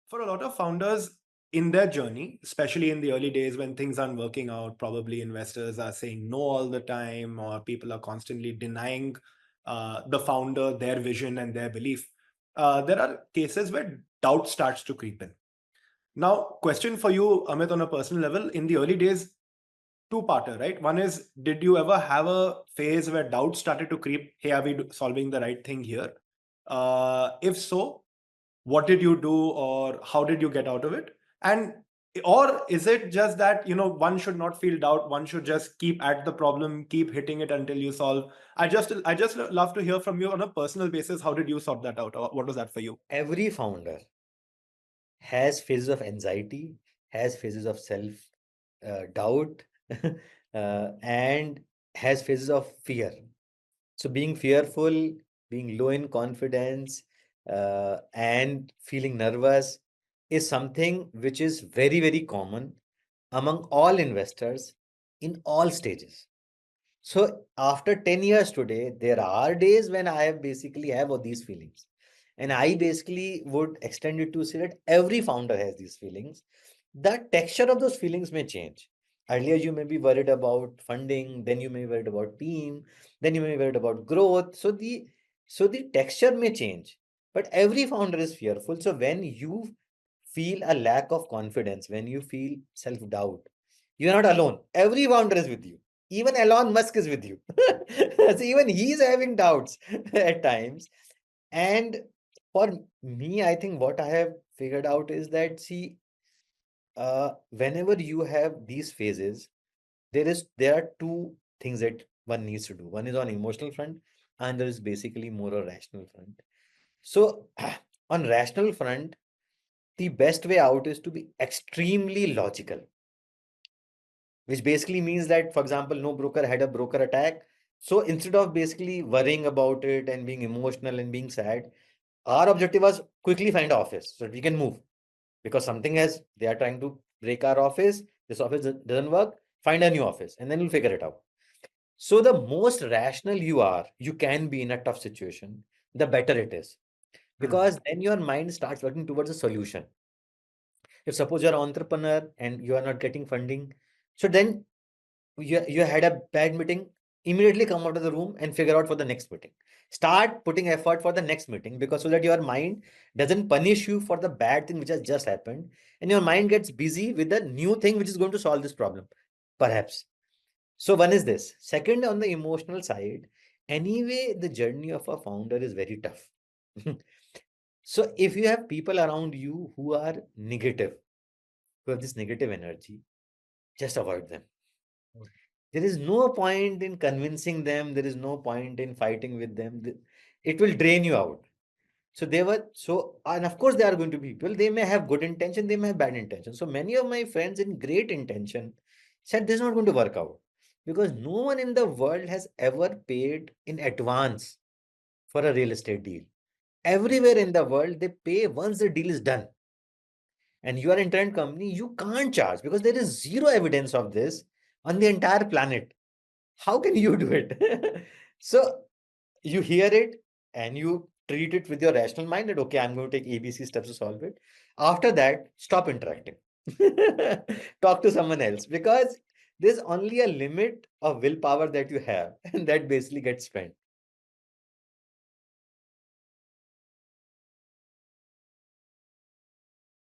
For a lot of founders in their journey, especially in the early days when things aren't working out, probably investors are saying no all the time, or people are constantly denying the founder their vision and their belief. There are cases where doubt starts to creep in. Now, question for you, Amit, on a personal level, in the early days, two-parter, right? One is, did you ever have a phase where doubt started to creep? Hey, are we solving the right thing here? If so, what did you do, or how did you get out of it? And or is it just that one should not feel doubt, one should just keep at the problem, keep hitting it until you solve? I just love to hear from you on a personal basis. How did you sort that out, or what was that for you? Every founder has phases of anxiety, has phases of self doubt, and has phases of fear. So being fearful, being low in confidence, and feeling nervous is something which is very, very common among all investors in all stages. So after 10 years today, there are days when I have basically have all these feelings. And I basically would extend it to say that every founder has these feelings. The texture of those feelings may change. Earlier, you may be worried about funding, then you may be worried about team, then you may be worried about growth. So the texture may change. But every founder is fearful. So when you feel a lack of confidence, when you feel self-doubt, you're not alone. Every founder is with you. Even Elon Musk is with you. So even he's having doubts at times. And for me, I think what I have figured out is that, see, whenever you have these phases, there are two things that one needs to do. One is on emotional front, and there is basically more a rational front. So on rational front, the best way out is to be extremely logical, which basically means that, for example, no broker had a broker attack. So instead of basically worrying about it and being emotional and being sad, our objective was quickly find an office so that we can move, because something has, they are trying to break our office. This office doesn't work. Find a new office and then we'll figure it out. So the most rational you can be in a tough situation, the better it is, Hmm. because then your mind starts working towards a solution. If suppose you're an entrepreneur and you are not getting funding, so then you had a bad meeting, immediately come out of the room and figure out for the next meeting. Start putting effort for the next meeting, because so that your mind doesn't punish you for the bad thing which has just happened, and your mind gets busy with the new thing which is going to solve this problem, perhaps. So one is this. Second, on the emotional side, anyway, the journey of a founder is very tough. So if you have people around you who are negative, who have this negative energy, just avoid them. There is no point in convincing them. There is no point in fighting with them. It will drain you out. So they were so, and of course, there are going to be people, they may have good intention, they may have bad intention. So many of my friends in great intention said this is not going to work out, because no one in the world has ever paid in advance for a real estate deal. Everywhere in the world, they pay once the deal is done. And you are internet company, you can't charge because there is zero evidence of this on the entire planet. How can you do it? So you hear it and you treat it with your rational mind that, okay, I'm going to take ABC steps to solve it. After that, stop interacting. Talk to someone else, because there's only a limit of willpower that you have, and that basically gets spent.